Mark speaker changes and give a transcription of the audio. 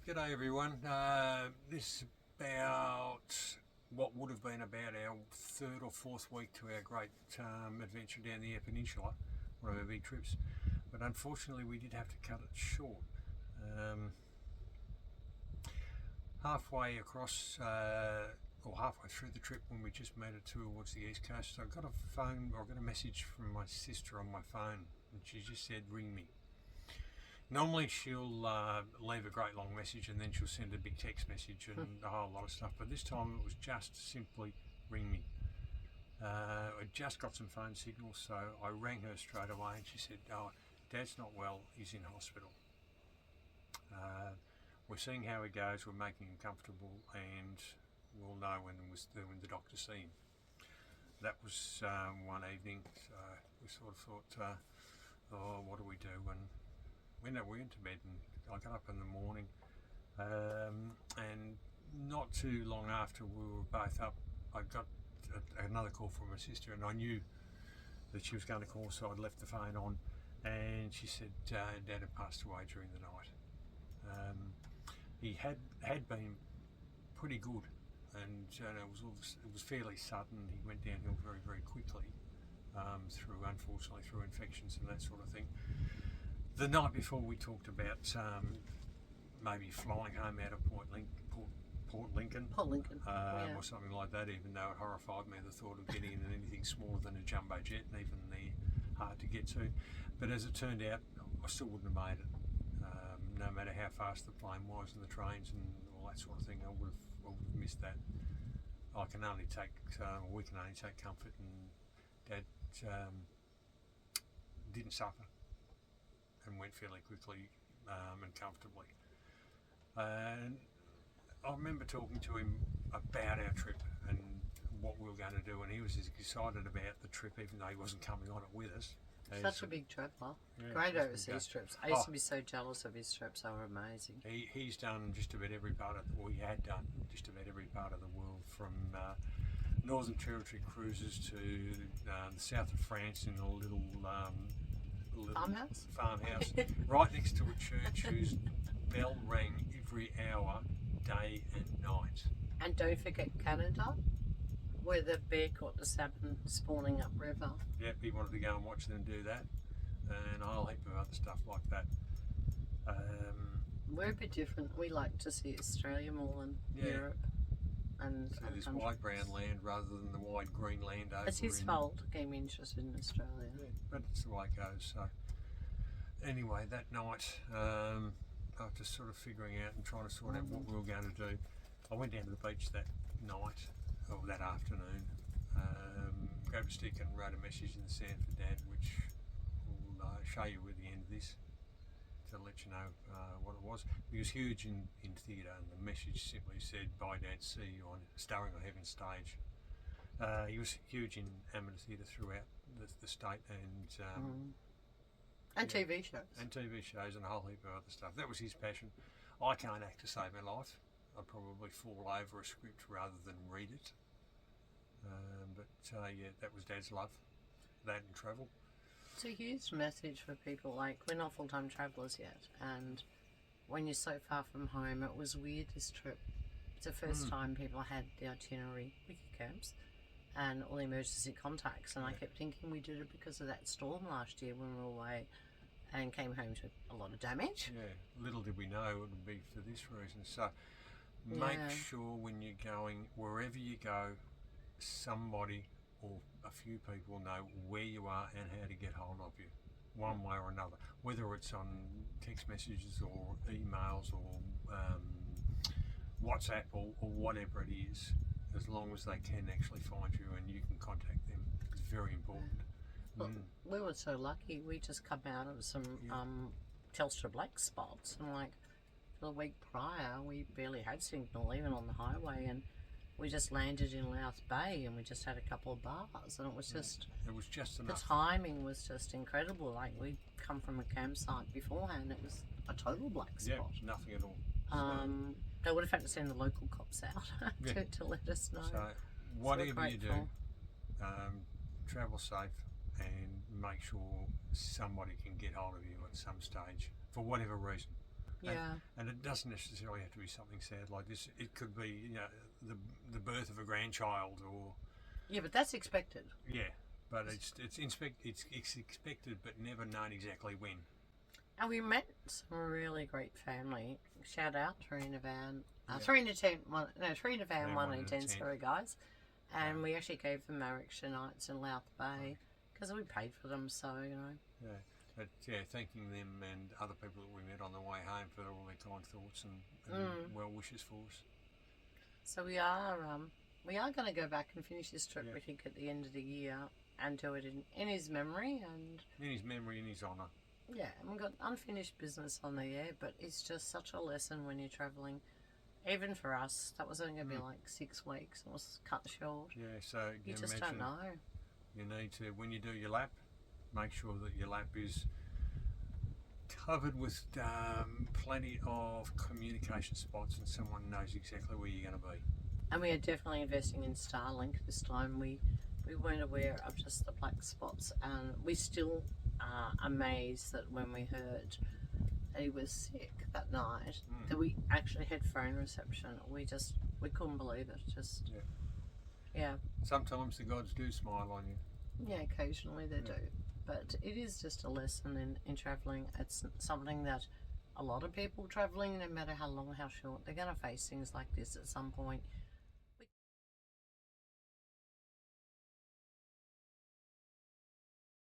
Speaker 1: G'day everyone. This is about what would have been about our third or fourth week to our great adventure down the Eyre Peninsula, one of our big trips. But unfortunately we did have to cut it short. Halfway across, or halfway through the trip when we just made it towards the east coast, I got a message from my sister on my phone and she just said, "Ring me." Normally she'll leave a great long message and then she'll send a big text message and a whole lot of stuff, but this time it was just simply "ring me." I just got some phone signal, so I rang her straight away and she said, "Oh, Dad's not well, he's in hospital. We're seeing how he goes, we're making him comfortable, and we'll know when the doctor see him." That was one evening, so we sort of thought, oh, what do we do? And we went to bed, and I got up in the morning, and not too long after we were both up, I got another call from my sister, and I knew that she was going to call, so I'd left the phone on, and she said Dad had passed away during the night. He had been pretty good, and it was fairly sudden. He went downhill very, very quickly, unfortunately through infections and that sort of thing. The night before we talked about maybe flying home out of Port Lincoln, or something like that, even though it horrified me, the thought of getting in anything smaller than a jumbo jet, and even they're hard to get to. But as it turned out, I still wouldn't have made it. No matter how fast the plane was and the trains and all that sort of thing, I would have missed that. We can only take comfort, and Dad didn't suffer and went fairly quickly and comfortably. And I remember talking to him about our trip and what we were going to do, and he was as excited about the trip even though he wasn't coming on it with us.
Speaker 2: Such a big traveller.
Speaker 1: Yeah,
Speaker 2: Great overseas trips. I used to be so jealous of his trips. They were amazing.
Speaker 1: He's done just about every part of, or he had done just about every part of the world, from Northern Territory cruises to the south of France in a little
Speaker 2: Farmhouse?
Speaker 1: Farmhouse right next to a church whose bell rang every hour, day and night.
Speaker 2: And don't forget Canada, where the bear caught the salmon spawning upriver.
Speaker 1: Yep, he wanted to go and watch them do that, and a whole heap of other stuff like that.
Speaker 2: We're a bit different. We like to see Australia more than Europe. And
Speaker 1: so this white brown land rather than the wide green land over.
Speaker 2: It's his fault getting me interested in Australia.
Speaker 1: Yeah, but it's the way it goes. So anyway, that night, after sort of figuring out and trying to sort out what we were going to do, I went down to the beach that night, or that afternoon, grabbed a stick and wrote a message in the sand for Dad, which will show you at the end of this, to let you know what it was. He was huge in theatre, and the message simply said, "Bye Dad, see you on starring on Heaven's Stage." He was huge in amateur theatre throughout the state, and
Speaker 2: TV shows.
Speaker 1: And TV shows and a whole heap of other stuff. That was his passion. I can't act to save my life. I'd probably fall over a script rather than read it. Yeah, that was Dad's love, that and travel.
Speaker 2: It's a huge message for people. Like, we're not full-time travellers yet, and when you're so far from home, it was weird this trip. It's the first time people had the itinerary wiki camps and all the emergency contacts, and I kept thinking we did it because of that storm last year when we were away and came home to a lot of damage.
Speaker 1: Yeah, little did we know it would be for this reason. So make sure when you're going, wherever you go, somebody or a few people know where you are and how to get hold of you, one way or another, whether it's on text messages or emails or WhatsApp or whatever it is, as long as they can actually find you and you can contact them. It's very important.
Speaker 2: Well, we were so lucky. We just come out of some Telstra black spots, and like for the week prior we barely had signal even on the highway, and we just landed in Louth Bay and we just had a couple of bars, and it was just
Speaker 1: enough.
Speaker 2: The timing was just incredible. Like, we'd come from a campsite beforehand, it was a total black spot.
Speaker 1: Yeah, nothing at all.
Speaker 2: They would have had to send the local cops out to let us know.
Speaker 1: So whatever you do, travel safe and make sure somebody can get hold of you at some stage for whatever reason.
Speaker 2: Yeah.
Speaker 1: And it doesn't necessarily have to be something sad like this. It could be, you know, the birth of a grandchild, or
Speaker 2: Yeah, but that's expected.
Speaker 1: yeah. But it's expected, but never known exactly when.
Speaker 2: And we met some really great family. Shout out Trina Van.
Speaker 1: Yeah.
Speaker 2: 1 and 10,
Speaker 1: 10.
Speaker 2: sorry guys. And we actually gave them Marrickshire nights in Louth Bay because we paid for them, so, you know.
Speaker 1: Yeah. But yeah, thanking them and other people that we met on the way home for all their kind thoughts and well wishes for us.
Speaker 2: So we are going to go back and finish this trip, we think, at the end of the year and do it in his memory and...
Speaker 1: In his memory, in his honour.
Speaker 2: Yeah, and we've got unfinished business on the air, but it's just such a lesson when you're travelling. Even for us, that was only going to be like 6 weeks. It was cut short.
Speaker 1: Yeah, so
Speaker 2: You just don't know.
Speaker 1: You need to, when you do your lap, make sure that your lap is covered with plenty of communication spots and someone knows exactly where you're going to be.
Speaker 2: And we are definitely investing in Starlink this time. We weren't aware of just the black spots, and we still are amazed that when we heard that he was sick that night, that we actually had phone reception. We couldn't believe it. Just yeah.
Speaker 1: Sometimes the gods do smile on you.
Speaker 2: Yeah, occasionally they do. But it is just a lesson in travelling. It's something that a lot of people travelling, no matter how long, how short, they're going to face things like this at some point.